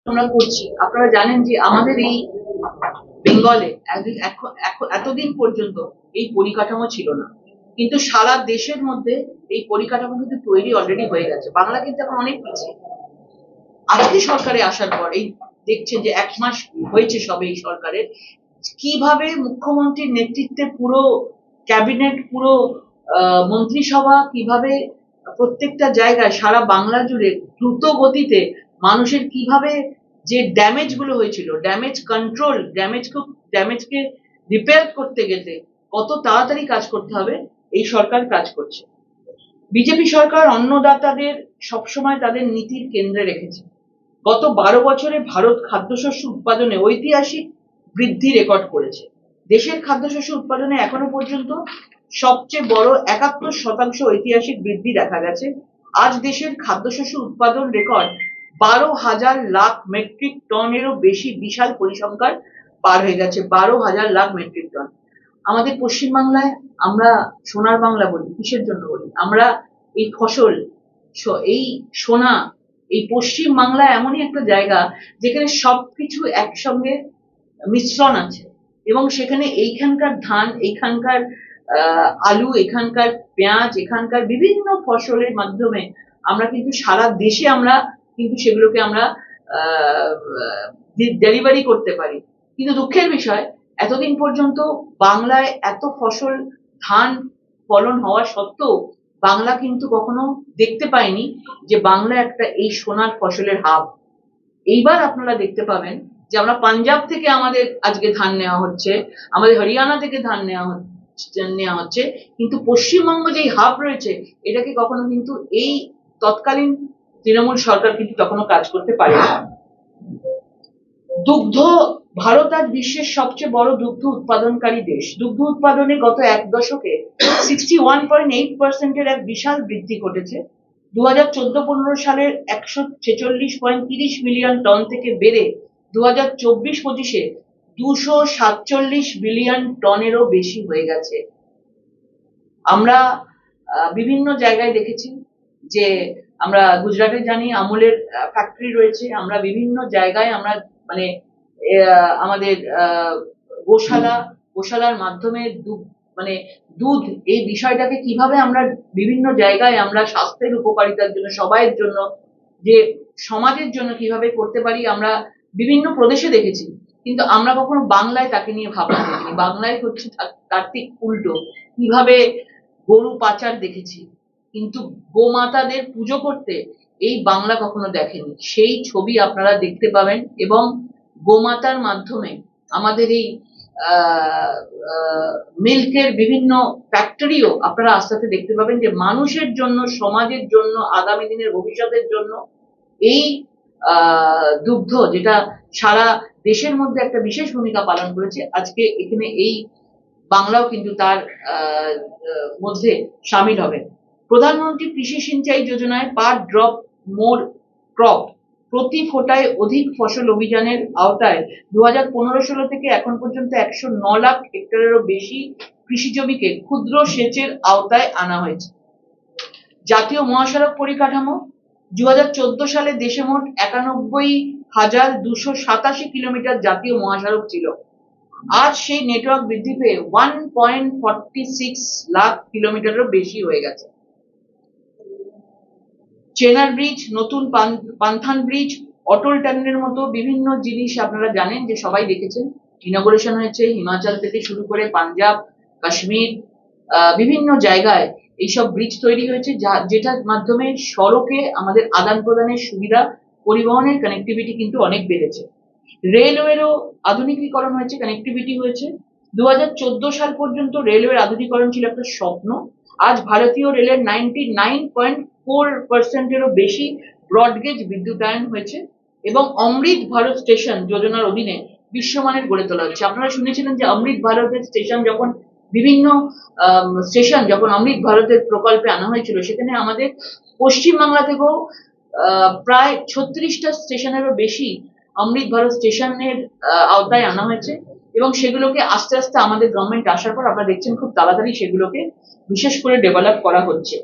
আমরা করছি। আপনারা জানেন যে আমাদের এই বেঙ্গলে এতদিন পর্যন্ত এই পরিকাঠামো ছিল না, কিন্তু সারা দেশের মধ্যে এই পরিকাঠামো কিন্তু তৈরি অলরেডি হয়ে গেছে। বাংলা কিন্তু এখন অনেক পিছিয়ে। আজকে সরকারে আসার পর এই দেখছেন যে 1 মাস হয়েছে সবে এই সরকারের, কিভাবে মুখ্যমন্ত্রীর নেতৃত্বে পুরো ক্যাবিনেট, পুরো মন্ত্রিসভা কিভাবে প্রত্যেকটা জায়গায় সারা বাংলা জুড়ে দ্রুত গতিতে মানুষের কিভাবে যে ড্যামেজ গুলো হয়েছিল, ড্যামেজ কন্ট্রোল, ড্যামেজকে রিপেয়ার করতে গেলে কত তাড়াতাড়ি কাজ করতে হবে, এই সরকার কাজ করছে। বিজেপি সরকার অন্নদাতাদের সবসময় তাদের নীতির কেন্দ্রে রেখেছে। গত 12 বছরে ভারত খাদ্যশস্য উৎপাদনে ঐতিহাসিক বৃদ্ধি রেকর্ড করেছে। দেশের খাদ্যশস্য উৎপাদনে এখনো পর্যন্ত সবচেয়ে বড় 71% ঐতিহাসিক বৃদ্ধি দেখা গেছে। আজ দেশের খাদ্যশস্য উৎপাদন রেকর্ড 12,000 লাখ মেট্রিক টনেরও বেশি বিশাল পরিসংখ্যান পার হয়ে গেছে। 12,000 লাখ মেট্রিক টন। আমাদের পশ্চিমবাংলায় আমরা সোনার বাংলা বলি, কিসের জন্য বলি? আমরা এই ফসল, এই সোনা, এই পশ্চিম বাংলা এমনই একটা জায়গা যেখানে সবকিছু একসঙ্গে মিশ্রণ আছে, এবং সেখানে এইখানকার ধান, এইখানকার আলু, এখানকার পেঁয়াজ, এখানকার বিভিন্ন ফসলের মাধ্যমে আমরা কিন্তু সারা দেশে আমরা কিন্তু সেগুলোকে আমরা ডেলিভারি করতে পারি। কিন্তু দুঃখের বিষয়, এতদিন পর্যন্ত বাংলায় এত ফসল, ধান ফলন হওয়া সত্ত্বেও বাংলা কিন্তু কখনো দেখতে পায়নি যে বাংলা একটা এই সোনার ফসলের হাব। এইবার আপনারা দেখতে পাবেন যে আমরা পাঞ্জাব থেকে আমাদের আজকে ধান নেওয়া হচ্ছে, আমাদের হরিয়ানা থেকে ধান নেওয়া হচ্ছে, কিন্তু পশ্চিমবঙ্গ যেই হাব রয়েছে এটাকে কখনো কিন্তু এই তৎকালীন তৃণমূল সরকার কিন্তু তখনও কাজ করতে পারে না। দুগ্ধ, ভারত আজ বিশ্বের সবচেয়ে বড় দুগ্ধ উৎপাদনকারী দেশ। দুগ্ধ উৎপাদনে গত 1 দশকে 61.8% এক বিশাল বৃদ্ধি ঘটেছে। 2014-15 সালের 146.30 মিলিয়ন টন থেকে বেড়ে 2024-25-এ 247 বিলিয়ন টনেরও বেশি হয়ে গেছে। আমরা বিভিন্ন জায়গায় দেখেছি যে আমরা গুজরাটে জানি আমুলের ফ্যাক্টরি রয়েছে, আমরা বিভিন্ন জায়গায় আমরা মানে আমাদের গোশালার মাধ্যমে দুধ, এই বিষয়টাকে কিভাবে আমরা বিভিন্ন জায়গায় আমরা স্বাস্থ্যের উপকারিতার জন্য, সবাইয়ের জন্য, যে সমাজের জন্য কিভাবে করতে পারি আমরা বিভিন্ন প্রদেশে দেখেছি, কিন্তু আমরা কখনো বাংলায় তাকে নিয়ে ভাবনা দেখিনি। বাংলায় হচ্ছে তার ঠিক উল্টো। কিভাবে গরু পাচার দেখেছি, কিন্তু গোমাতাদের পুজো করতে এই বাংলা কখনো দেখেনি। সেই ছবি আপনারা দেখতে পাবেন, এবং গোমাতার মাধ্যমে আমাদের এই মিল্কের বিভিন্ন ফ্যাক্টরিও আপনারা আস্তে আস্তে দেখতে পাবেন, যে মানুষের জন্য, সমাজের জন্য, আগামী দিনের ভবিষ্যতের জন্য এই দুগ্ধ, যেটা সারা দেশের মধ্যে একটা বিশেষ ভূমিকা পালন করেছে, আজকে এখানে এই বাংলাও কিন্তু তার মধ্যে সামিল হবে। প্রধানমন্ত্রী কৃষি সিঞ্চাই যোজনায় পার ড্রপ মোর ক্রপ, প্রতি ফোটায় অধিক ফসল অভিযানের আওতায় 2015-16 থেকে এখন পর্যন্ত 109 লাখ হেক্টরেরও বেশি কৃষি জমিকে ক্ষুদ্র সেচের আওতায় আনা হয়েছে। জাতীয় মহাসড়ক পরিকাঠামো, 2014 সালে দেশে মোট 91,287 কিলোমিটার জাতীয় মহাসড়ক ছিল। আজ সেই নেটওয়ার্ক বৃদ্ধি পেয়ে 1.46 লাখ কিলোমিটারেরও বেশি হয়ে গেছে। চেনার ব্রিজ, নতুন পান্থান ব্রিজ, অটল টানেলের মতো বিভিন্ন জিনিস আপনারা জানেন যে সবাই দেখেছেন, ইনগরেশন হয়েছে। হিমাচল থেকে শুরু করে পাঞ্জাব, কাশ্মীর, বিভিন্ন জায়গায় এইসব ব্রিজ তৈরি হয়েছে, যেটার মাধ্যমে সড়কে আমাদের আদান প্রদানের সুবিধা, পরিবহনের কানেক্টিভিটি কিন্তু অনেক বেড়েছে। রেলওয়েরও আধুনিকীকরণ হয়েছে, কানেক্টিভিটি হয়েছে। 2014 সাল পর্যন্ত রেলওয়ের আধুনিকীকরণ ছিল একটা স্বপ্ন। আজ ভারতীয় রেলের 99.4%-এরও বেশি ব্রডগেজ বিদ্যুতায়ন হয়েছে, এবং অমৃত ভারত স্টেশন যোজনার অধীনে বিশ্বমানের গড়ে তোলা হচ্ছে। আপনারা শুনেছিলেন যে অমৃত ভারতের স্টেশন যখন বিভিন্ন স্টেশন যখন অমৃত ভারতের প্রকল্পে আনা হয়েছিল, সেখানে আমাদের পশ্চিমবাংলা থেকেও প্রায় 36টা স্টেশনেরও বেশি অমৃত ভারত স্টেশনের আওতায় আনা হয়েছে, এবং সেগুলোকে আস্তে আস্তে আমাদের গভর্নমেন্ট আসার পর আপনারা দেখছেন খুব তাড়াতাড়ি সেগুলোকে বিশেষ করে ডেভেলপ করা হচ্ছে।